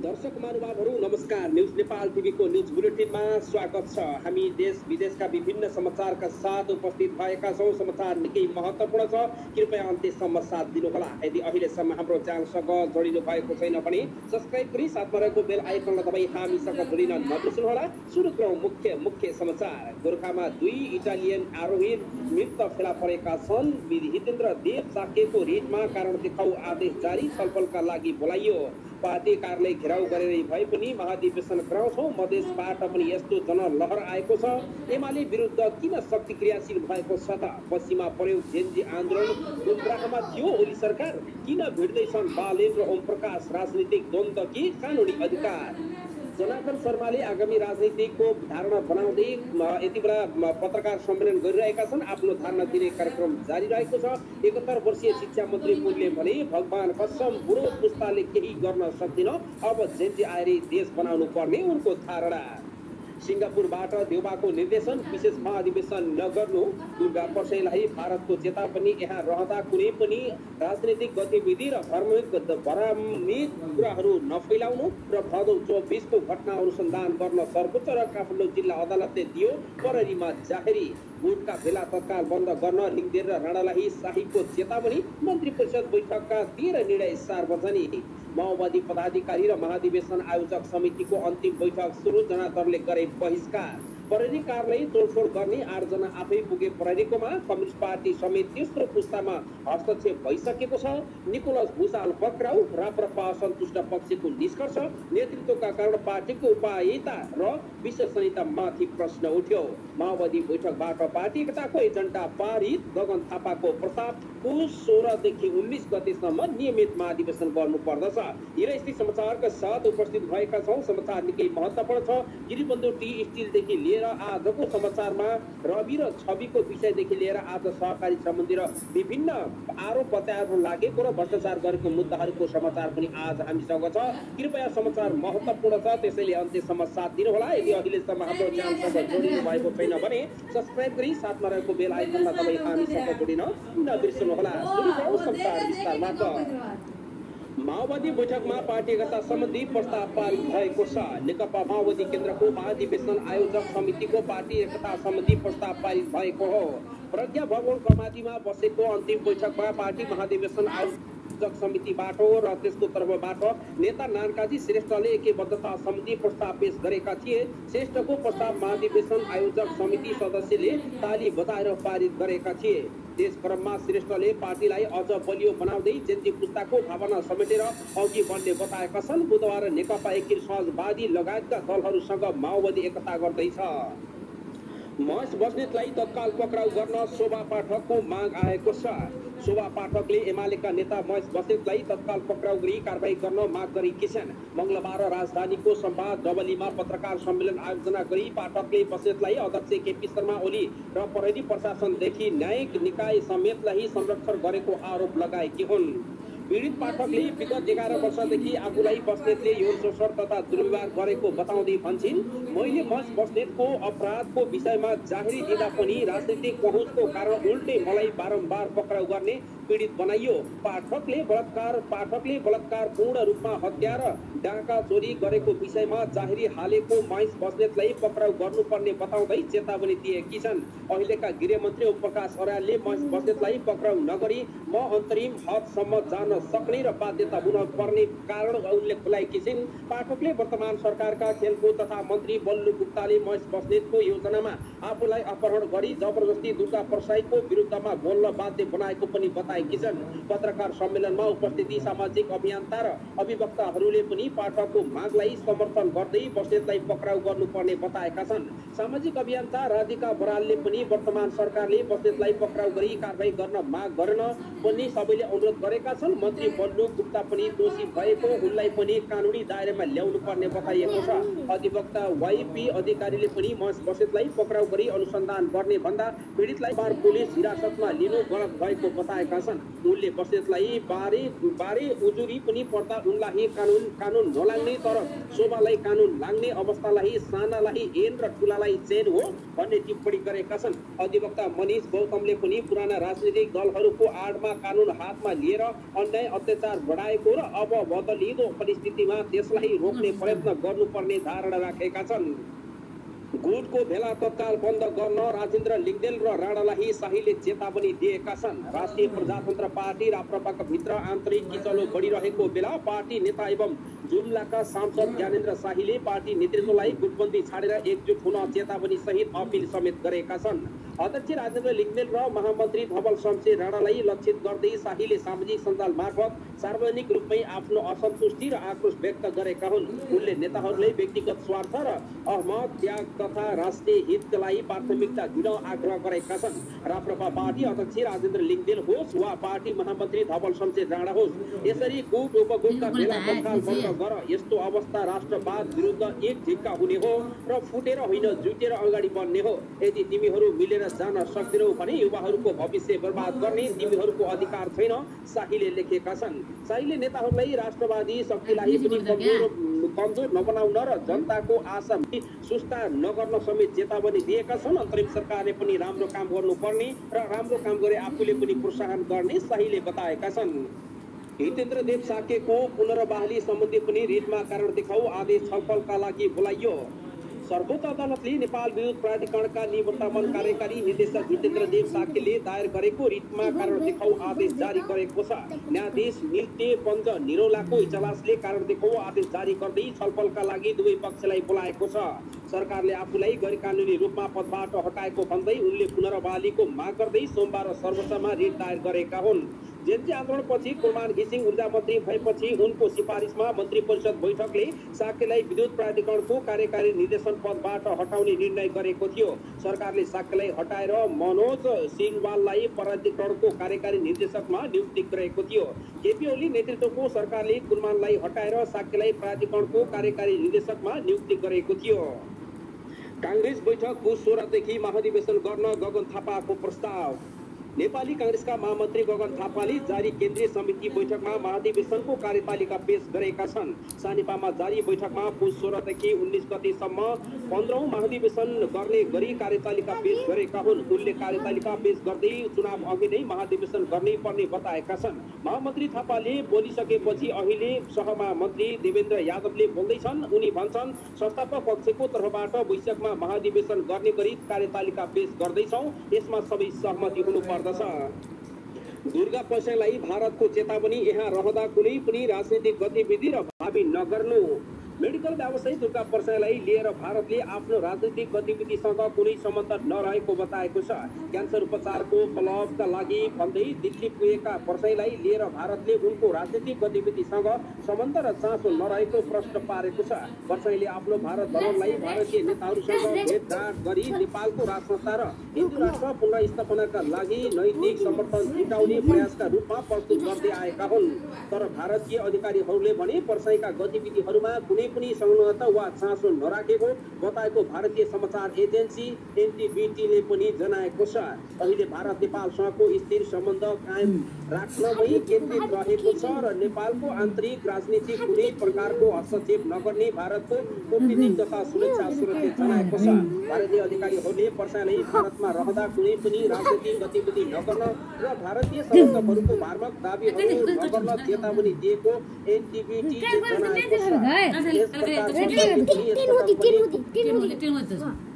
दर्शक महानुभावहरू नमस्कार। न्युज नेपाल टिभीको न्युज बुलेटिनमा स्वागत छ। हामी देश विदेशका विभिन्न समाचारका साथ उपस्थित भएका छौँ। समाचार निकै महत्त्वपूर्ण छ, कृपया अन्त्यसम्म साथ दिनुहोला। यदि अहिलेसम्म हाम्रो च्यानलसँग जोडिनु भएको छैन भने सब्स्क्राइब गरी साथमा रहेको बेल आइकनलाई दबाई हामीसँग जोडिन नबिर्सनुहोला। सुरु गरौँ मुख्य समाचार। गोरखामा 2 इटालियन आरोही मृत फेला परेका छन्। हितेन्द्र देव साकेको रिटमा कारण देखाउ आदेश जारी, छलफलका लागि बोलाइयो। पार्टी कार्यालय घेराउ गरेर भए पनि महाधिवेशन गराउँछौँ। मधेसबाट पनि यस्तो जनलहर आएको छ। एमाले विरुद्ध किन शक्ति क्रियाशील भएको छ त? पश्चिमा प्रयोग जेनजी आन्दोलन गुमराहमा थियो। ओली सरकार किन भिड्दैछन् बालेन र ओम प्रकाश? राजनीतिक द्वन्द्व कि कानुनी अधिकार? जनार्दन शर्माले आगामी राजनीतिको धारणा बनाउँदै यति बेला पत्रकार सम्मेलन गरिरहेका छन्। आफ्नो धारणा दिने कार्यक्रम जारी रहेको छ। 71 वर्षीय शिक्षा मन्त्री पुनले भने, भगवान कसम बुढो पुस्ताले केही गर्न सक्दिन, अब जेनजी आएर देश बनाउनु पर्ने उनको धारणा। सिङ्गापुरबाट देउबाको निर्देशन, विशेष महाधिवेशन नगर्नु। दुर्गा पर्सेलाई भारतको चेतावनी, यहाँ रहँदा कुनै पनि राजनीतिक गतिविधि र भ्रमित कुराहरू नफैलाउनु र भदौ 24 को घटना अनुसन्धान गर्न सर्वोच्च र काठमाडौँ जिल्ला अदालतले दियो प्रहरीमा जाहेरी। भोटका बेला तत्काल बन्द गर्न लिङ्गदेन र राणालाई शाहीको चेतावनी। मन्त्री परिषद बैठकका 13 निर्णय सार्वजनिक। माओवादी पदाधिकारी र महाधिवेशन आयोजक समितिको अन्तिम बैठक सुरु, जनार्दनले गरे बहिष्कार। प्रहरी कार्यालय तोडफोड गर्ने 8 जना आफै पुगे प्रहरीकोमा। कम्युनिस्ट पार्टी समेत तेस्रो पुस्तामा हस्तक्षेप भइसकेको छ। निकोलस भुसाल पक्राउ, राप्रपा असन्तुष्ट पक्षको निष्कर्ष। नेतृत्वका कारण पार्टीको उपायता र विश्वसनीयतामाथि प्रश्न उठ्यो। माओवादी बैठकबाट पार्टी एकताको एजेन्डा पारित। गगन थापाको प्रस्ताव पुस 16 देखि 19 गतेसम्म नियमित महाधिवेशन गर्नुपर्दछ। हिरास्ती समाचारका साथ उपस्थित भएका छौँ। समाचार निकै महत्त्वपूर्ण छ। गिरिबन्धु टी स्टिलदेखि लिएर आजको समाचारमा रवि र छविको विषयदेखि लिएर आज सहकारी सम्बन्धी र विभिन्न आरोप प्रत्यारोप लागेको र भ्रष्टाचार गरेको मुद्दाहरूको समाचार पनि आज हामीसँग छ। कृपया समाचार महत्त्वपूर्ण छ, त्यसैले अन्त्यसम्म साथ दिनुहोला। यदि अहिलेसम्म हाम्रो च्यानलसँग जोडिनु भएको छैन भने सब्स्क्राइब गरी साथमा रहेको बेल आइकनलाई दबाई हामीसँग जोडिन नबिर्सनुहोला। सुरु गरौँ समाचार विस्तारमा। माओवादी बैठकमा पार्टी एकता सम्बन्धी प्रस्ताव पारित भएको छ। नेकपा माओवादी केन्द्रको महाधिवेशन आयोजक समितिको पार्टी एकता सम्बन्धी प्रस्ताव पारित भएको हो। प्रज्ञा भवन कमातीमा बसेको अन्तिम बैठकमा पार्टी महाधिवेशन आयोजक समितिबाट र त्यसको तर्फबाट नेता नारायणकाजी श्रेष्ठले एकबद्धता सम्बन्धी प्रस्ताव पेश गरेका थिए। श्रेष्ठको प्रस्ताव महाधिवेशन आयोजक समिति सदस्यले ताली बजाएर पारित गरेका थिए। त्यसक्रममा श्रेष्ठले पार्टीलाई अझ बलियो बनाउँदै जेनजी पुस्ताको भावना समेटेर अघि बढ्ने बताएका छन्। बुधबार नेकपा एकीकृत समाजवादी लगायतका दलहरूसँग माओवादी एकता गर्दैछ। महेश बस्नेतलाई तत्काल पक्राउ गर्न शोभा पाठकको माग आएको छ। शोभा पाठकले एमालेका नेता महेश बस्नेतलाई तत्काल पक्राउ गरी कारबाही गर्न माग गरेकी छिन्। मङ्गलबार राजधानीको सम्वाद डबलीमा पत्रकार सम्मेलन आयोजना गरी पाठकले बस्नेतलाई अध्यक्ष केपी शर्मा ओली र प्रहरी प्रशासनदेखि न्यायिक निकाय समेतलाई संरक्षण गरेको आरोप लगाएकी हुन्। पीडित पाठकले विगत 11 वर्षदेखि आफूलाई बस्नेतले यौन शोषण तथा दुर्व्यवहार गरेको बताउँदै भन्छन्। मैले महेश बस्नेतको अपराधको विषयमा जाहेरी दिँदा पनि राजनीतिक पहुँचको कारण उल्टै मलाई बारम्बार पक्राउ गर्ने पीडित बनाइयो। पाठकले बलात्कार पूर्ण रूपमा हत्या र डाका चोरी गरेको विषयमा जाहेरी हालेको महेश बस्नेतलाई पक्राउ गर्नुपर्ने बताउँदै चेतावनी दिएकी छन्। अहिलेका गृहमन्त्री ओम प्रकाश अर्यालले महेश बस्नेतलाई पक्राउ नगरी म अन्तरिम हदसम्म जान सक्ने र बाध्यता हुन पर्ने कारण उल्लेख खुलाएकी छिन्। पाठकले वर्तमान सरकारका खेलकुद तथा मन्त्री बल्लु गुप्ताले महेश बस्नेतको योजनामा आफूलाई अपहरण गरी जबरजस्ती दुर्गा पर्साईको विरुद्धमा बोल्न बाध्य बनाएको पनि बताएकी छन्। पत्रकार सम्मेलनमा उपस्थिति सामाजिक अभियन्ता र अभिवक्ताहरूले पनि पाठकको मागलाई समर्थन गर्दै बस्नेतलाई पक्राउ गर्नुपर्ने बताएका छन्। सामाजिक अभियन्ता राधिका बरालले पनि वर्तमान सरकारले बस्नेतलाई पक्राउ गरी कारबाही गर्न माग गर्न पनि सबैले अनुरोध गरेका छन्। मन्त्री बल्लु गुप्ता पनि दोषी भएको, उनलाई पनि कानुनी दायरामा ल्याउनु पर्ने बताइएको छ। अधिवक्ता वाइपी अधिकारीले पनि महेश बस्नेतलाई पक्राउ गरी अनुसन्धान गर्ने भन्दा पीडितलाई पुलिस हिरासतमा लिनु गलत भएको बताएका छन्। उनले बस्नेतलाई बारे उजुरी पनि पर्दा उनलाई कानुन नलाग्ने तर शोभालाई कानुन लाग्ने, अवस्थालाई सानालाई ऐन र ठुलालाई चेन हो भन्ने टिप्पणी गरेका छन्। अधिवक्ता मनिष गौतमले पनि पुराना राजनीतिक दलहरूको आडमा कानुन हातमा लिएर अन्याय अत्याचार बढाएको र अब बदलिँदो परिस्थितिमा त्यसलाई रोक्ने प्रयत्न गर्नुपर्ने धारणा राखेका छन्। गुटको भेला तत्काल बन्द गर्न राजेन्द्र लिङ्गदेल र राणालाई शाहीले चेतावनी दिएका छन्। राष्ट्रिय प्रजातन्त्र पार्टी राप्रपाका भित्र आन्तरिक किचलो बढिरहेको बेला पार्टी नेता एवं जुम्लाका सांसद ज्ञानेन्द्र शाहीले पार्टी नेतृत्वलाई गुटबन्दी छाडेर एकजुट हुन चेतावनी सहित अपिल समेत गरेका छन्। अध्यक्ष राजेन्द्र लिङ्गदेल र महामन्त्री धवल शमशेर राणालाई लक्षित गर्दै शाहीले सामाजिक सञ्जाल मार्फत सार्वजनिक रूपमै आफ्नो असन्तुष्टि र आक्रोश व्यक्त गरेका हुन्। उनले नेताहरूले व्यक्तिगत स्वार्थ र अहमद त्याग तथा राष्ट्रिय हितका लागि प्राथमिकता दिन आग्रह गरेका छन्। राप्रपा पार्टी अध्यक्ष राजेन्द्र लिङ्गदेल होस् वा पार्टी महामन्त्री धवल शमशेर राणा होस्, यसरी गुट उपगुटका भेला तत्काल बन्द गर। यस्तो अवस्था राष्ट्रवाद विरुद्ध एक झिक्का हुने हो र फुटेर होइन जुटेर अगाडि बढ्ने हो। यदि तिमीहरू मिलेर जान सक्दैनौ भने युवाहरूको भविष्य बर्बाद गर्ने तिमीहरूको अधिकार छैन, शाहीले लेखेका छन्। शाहीले नेताहरूलाई राष्ट्रवादी शक्तिलाई पनि कमजोर नबनाउन र जनताको आशा सुस्ता नगर्न समेत चेतावनी दिएका छन्। अन्तरिम सरकारले पनि राम्रो काम गर्नुपर्ने र राम्रो काम गरे आफूले पनि प्रोत्साहन गर्ने शाहीले बताएका छन्। हितेन्द्र देव साकेको पुनर्बहाली सम्बन्धी पनि रिटमा कारण देखाऊ आदेश छलफलका लागि बोलाइयो। सर्वोच्च अदालतले नेपाल विद्युत प्राधिकरणका निवर्तमान कार्यकारी निर्देशक हितेन्द्र देव साकेले दायर गरेको रिटमा कारण देखाऊ आदेश जारी गरेको छ। न्यायाधीश नित्य पञ्च निरौलाको इजलासले कारण देखाऊ आदेश जारी गर्दै छलफलका लागि दुवै पक्षलाई बोलाएको छ। सरकारले आफूलाई गैरकानुनी रूपमा पदबाट हटाएको भन्दै उनले पुनर्बहालीको माग गर्दै सोमबार सर्वोच्चमा रिट दायर गरेका हुन्। जेन्जी आन्दोलनपछि कुलमान घिसिङ ऊर्जा मन्त्री भएपछि उनको सिफारिसमा मन्त्री परिषद बैठकले साकेलाई विद्युत प्राधिकरणको कार्यकारी निर्देशन पदबाट हटाउने निर्णय गरेको थियो। सरकारले साकेलाई हटाएर मनोज सिंहवाललाई प्राधिकरणको कार्यकारी निर्देशकमा नियुक्ति गरेको थियो। केपी ओली नेतृत्वको सरकारले कुलमानलाई हटाएर साकेलाई प्राधिकरणको कार्यकारी निर्देशकमा नियुक्ति गरेको थियो। काङ्ग्रेस बैठक पुस 16 देखि महाधिवेशन गर्न गगन थापाको प्रस्ताव। नेपाली कांग्रेसका महामन्त्री गगन थापाले जारी केन्द्रीय समिति बैठकमा महाधिवेशनको कार्यतालिका पेश गरेका छन्। सानिपामा जारी बैठकमा पुस 16 देखि 19 गतेसम्म 15औं महाधिवेशन गर्ने गरी कार्यतालिका पेश गरेका हुन्। उनले कार्यतालिका पेश गर्दै चुनाव अघि नै महाधिवेशन गर्नै पर्ने बताएका छन्। महामन्त्री थापाले बोलिसकेपछि अहिले सहमन्त्री देवेन्द्र यादवले बोल्दैछन्। उनी भन्छन्, संस्थापक पक्षको तर्फबाट वैशाखमा महाधिवेशन गर्ने गरी कार्यतालिका पेश गर्दैछौँ, यसमा सबै सहमति हुनुपर्छ। दुर्गा पसैलाई भारतको चेतावनी, यहाँ रहँदा कुनै पनि राजनीतिक गतिविधि र भावी नगर्नु। मेडिकल व्यवसायी दुर्गा पर्साईलाई लिएर भारतले आफ्नो राजनीतिक गतिविधिसँग कुनै सम्बन्ध नरहेको बताएको छ। क्यान्सर उपचारको फलोअपका लागि भन्दै दिल्ली पुगेका पर्साईलाई लिएर भारतले उनको राजनीतिक गतिविधिसँग सम्बन्ध र चासो नरहेको प्रश्न पारेको छ। पर्साईले आफ्नो भारत भ्रमणलाई भारतीय नेताहरूसँग भेटघाट गरी नेपालको राजसंस्था र हिन्दू राष्ट्र पुनर्स्थापनाका लागि नैतिक समर्थन जुटाउने प्रयासका रूपमा प्रस्तुत गर्दै आएका हुन्। तर भारतीय अधिकारीहरूले भने पर्साईका गतिविधिहरूमा कुनै पनि संलग्नता वा चासो नराखेको बताएको भारतीय समाचार एजेन्सी एनटीबीटीले पनि जनाएको छ। अहिले भारत नेपालसँगको स्थिर सम्बन्ध कायम राख्नमै केन्द्रित रहेको छ र नेपालको आन्तरिक राजनीति कुनै प्रकारको हस्तक्षेप नगर्ने भारतको कूटनीतिक तथा सुरक्षा सुरक्षित जनाएको छ। भारतीय अधिकारीहरूले पर्साईलाई भारतमा रहँदा कुनै पनि राजनीतिक गतिविधि नगर्न र भारतीय समर्थकहरूको मार्मक दाबीहरू नगर्न चेतावनी दिएको एनटीबीटीले जनाएको छ।